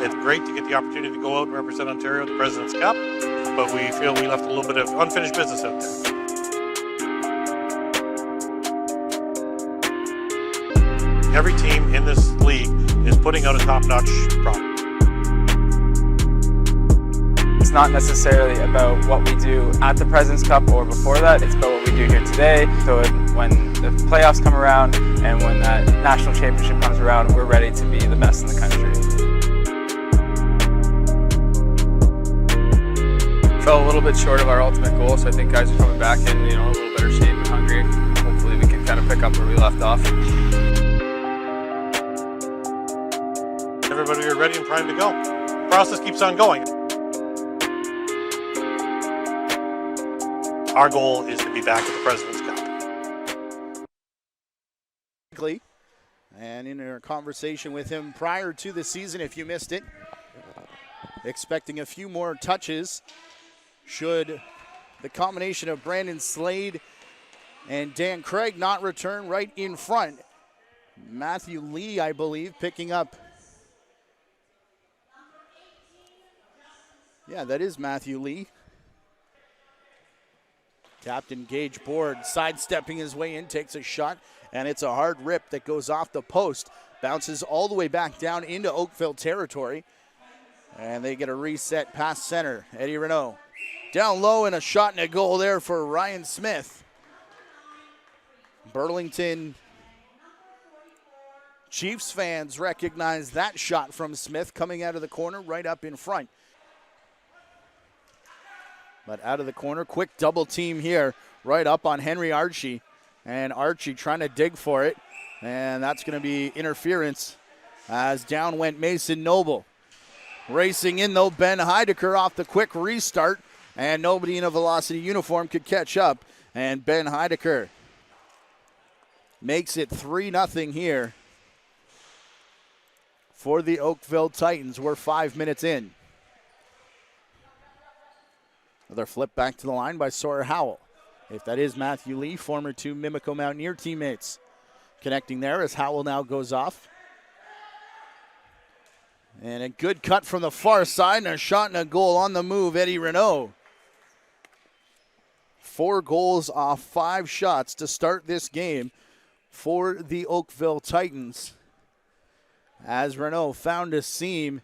It's great to get the opportunity to go out and represent Ontario at the President's Cup, but we feel we left a little bit of unfinished business out there. Every team in this league is putting out a top-notch product. It's not necessarily about what we do at the President's Cup or before that, it's about what we do here today. So when the playoffs come around and when that national championship comes around, we're ready to be the best in the country. Fell a little bit short of our ultimate goal, so I think guys are coming back in a little better shape and hungry. Hopefully we can kind of pick up where we left off. Everybody are ready and primed to go. The process keeps on going. Our goal is to be back at the President's Cup. And in our conversation with him prior to the season, if you missed it, expecting a few more touches should the combination of Brandon Slade and Dan Craig not return right in front. Matthew Lee, I believe, picking up. Yeah, that is Matthew Lee. Captain Gage Board sidestepping his way in, takes a shot, and it's a hard rip that goes off the post. Bounces all the way back down into Oakville territory. And they get a reset past center. Eddie Renault down low, and a shot and a goal there for Ryan Smith. Burlington Chiefs fans recognize that shot from Smith coming out of the corner right up in front. But out of the corner, quick double team here, right up on Henry Archie. And Archie trying to dig for it. And that's going to be interference as down went Mason Noble. Racing in, though, Ben Heidecker off the quick restart. And nobody in a Velocity uniform could catch up. And Ben Heidecker makes it 3-0 here for the Oakville Titans. We're 5 minutes in. Another flip back to the line by Sawyer Howell. If that is Matthew Lee, former two Mimico Mountaineer teammates. Connecting there as Howell now goes off. And a good cut from the far side and a shot and a goal on the move, Eddie Renault. 4 goals off 5 shots to start this game for the Oakville Titans. As Renault found a seam.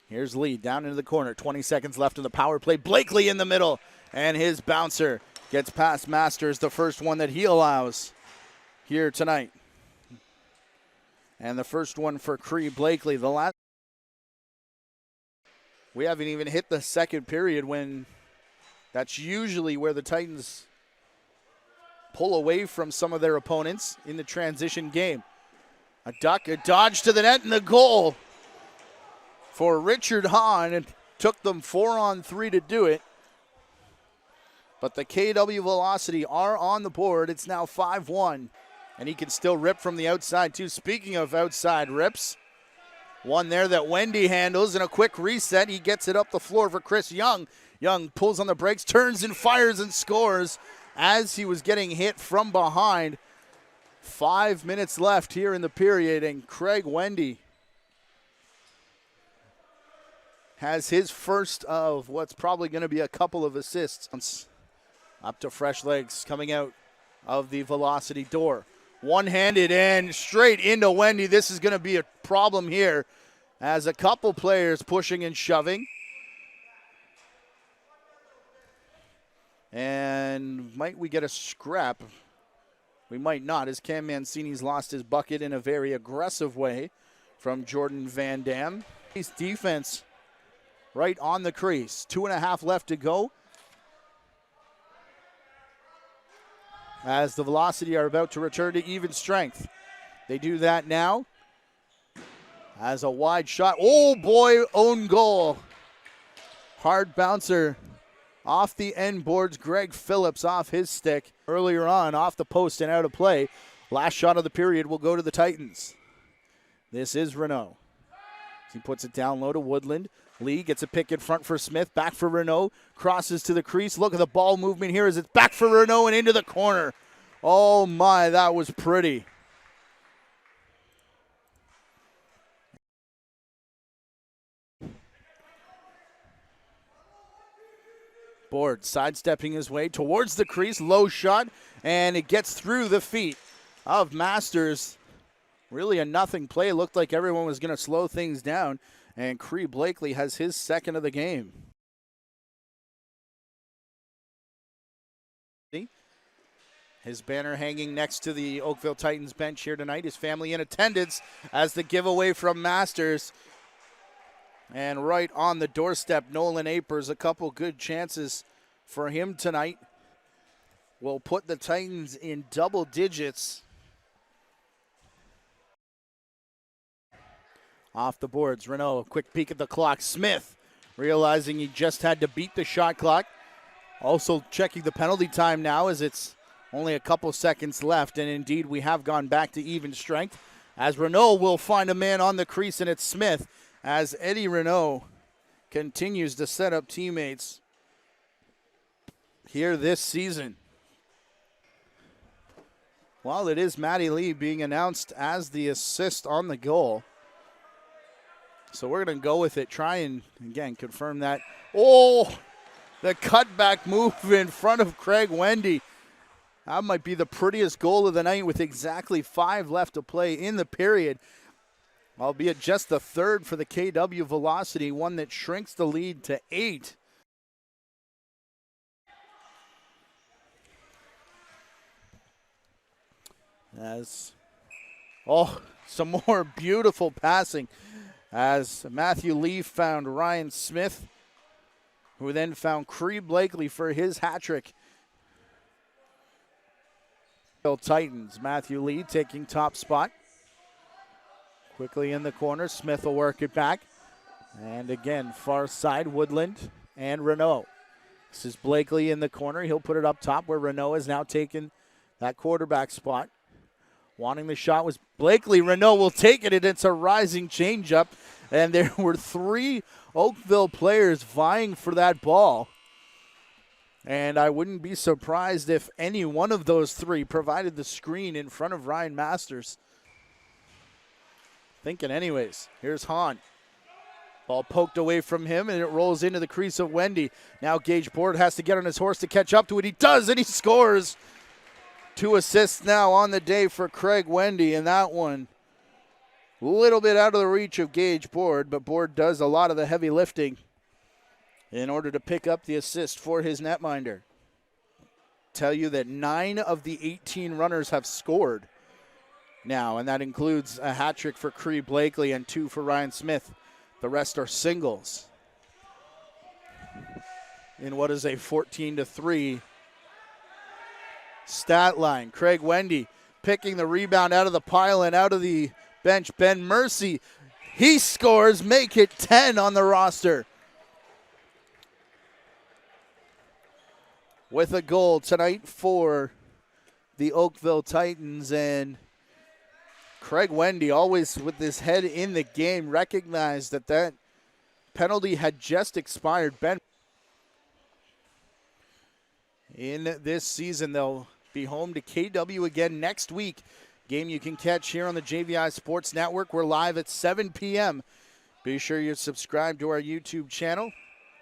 Here's Lee down into the corner. 20 seconds left in the power play. Blakely in the middle. And his bouncer gets past Masters, the first one that he allows here tonight. And the first one for Cree Blakely. The last. We haven't even hit the second period when that's usually where the Titans pull away from some of their opponents in the transition game. A duck, a dodge to the net, and the goal for Richard Hahn. It took them 4-on-3 to do it. But the KW Velocity are on the board. It's now 5-1. And he can still rip from the outside, too. Speaking of outside rips, one there that Wendy handles, and a quick reset. He gets it up the floor for Chris Young. Young pulls on the brakes, turns and fires and scores as he was getting hit from behind. 5 minutes left here in the period, and Craig Wendy has his first of what's probably going to be a couple of assists. Up to fresh legs coming out of the Velocity door. One-handed and straight into Wendy. This is going to be a problem here as a couple players pushing and shoving. And might we get a scrap? We might not, as Cam Mancini's lost his bucket in a very aggressive way from Jordan Van Dam. His defense right on the crease. 2.5 left to go. As the Velocity are about to return to even strength. They do that now. As a wide shot. Oh boy, own goal. Hard bouncer off the end boards. Greg Phillips off his stick earlier on, off the post and out of play. Last shot of the period will go to the Titans. This is Renault. He puts it down low to Woodland. Lee gets a pick in front for Smith. Back for Renault. Crosses to the crease. Look at the ball movement here as it's back for Renault and into the corner. Oh my, that was pretty. Board sidestepping his way towards the crease, low shot, and it gets through the feet of Masters. Really a nothing play. It looked like everyone was going to slow things down, and Cree Blakely has his second of the game. His banner hanging next to the Oakville Titans bench here tonight. His family in attendance as the giveaway from Masters. And right on the doorstep, Nolan Apers, a couple good chances for him tonight. Will put the Titans in double digits. Off the boards, Renault, quick peek at the clock. Smith, realizing he just had to beat the shot clock. Also checking the penalty time now as it's only a couple seconds left, and indeed we have gone back to even strength as Renault will find a man on the crease, and it's Smith as Eddie Renault continues to set up teammates here this season. Well, it is Maddie Lee being announced as the assist on the goal. So we're going to go with it, try and, again, confirm that. Oh, the cutback move in front of Craig Wendy. That might be the prettiest goal of the night with exactly 5 left to play in the period. Albeit just the third for the KW Velocity, one that shrinks the lead to 8. Some more beautiful passing as Matthew Lee found Ryan Smith, who then found Cree Blakely for his hat trick. Titans, Matthew Lee taking top spot. Quickly in the corner, Smith will work it back. And again, far side, Woodland and Renault. This is Blakely in the corner. He'll put it up top where Renault has now taken that quarterback spot. Wanting the shot was Blakely. Renault will take it, and it's a rising changeup. And there were 3 Oakville players vying for that ball. And I wouldn't be surprised if any one of those 3 provided the screen in front of Ryan Masters. Thinking anyways. Here's Hahn. Ball poked away from him, and it rolls into the crease of Wendy. Now Gage Board has to get on his horse to catch up to it. He does, and he scores. 2 assists now on the day for Craig Wendy, and that one a little bit out of the reach of Gage Board, but Board does a lot of the heavy lifting in order to pick up the assist for his netminder. Tell you that 9 of the 18 runners have scored now, and that includes a hat trick for Cree Blakely and 2 for Ryan Smith. The rest are singles in what is a 14-3 stat line. Craig Wendy picking the rebound out of the pile and out of the bench. Ben Mercy, he scores, make it 10 on the roster. With a goal tonight for the Oakville Titans, and Craig Wendy, always with his head in the game, recognized that penalty had just expired. Ben, in this season, they'll be home to KW again next week. Game you can catch here on the JVI Sports Network. We're live at 7 p.m. Be sure you're subscribed to our YouTube channel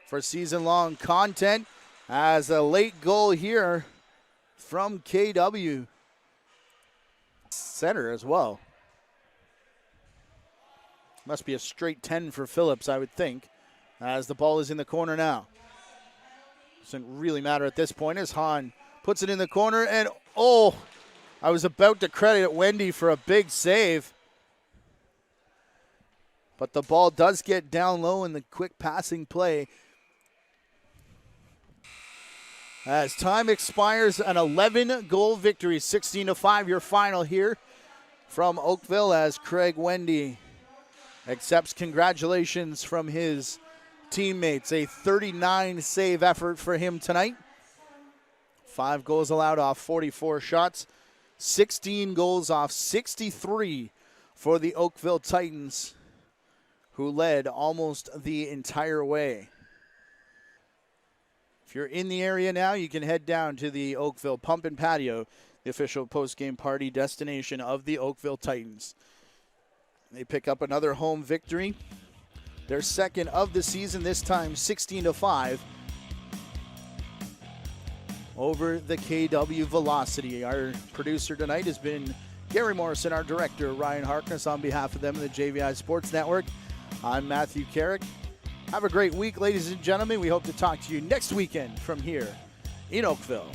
for season-long content. As a late goal here from KW center as well. Must be a straight 10 for Phillips, I would think, as the ball is in the corner now. Doesn't really matter at this point as Hahn puts it in the corner, and I was about to credit Wendy for a big save. But the ball does get down low in the quick passing play. As time expires, an 11-goal victory, 16-5, your final here from Oakville, as Craig Wendy accepts congratulations from his teammates. A 39-save effort for him tonight. 5 goals allowed off 44 shots, 16 goals off 63 for the Oakville Titans, who led almost the entire way. If you're in the area now, you can head down to the Oakville Pump Patio, the official post-game party destination of the Oakville Titans. They pick up another home victory, their second of the season, this time 16-5. over the KW Velocity. Our producer tonight has been Gary Morrison, our director, Ryan Harkness. On behalf of them and the JVI Sports Network, I'm Matthew Carrick. Have a great week, ladies and gentlemen. We hope to talk to you next weekend from here in Oakville.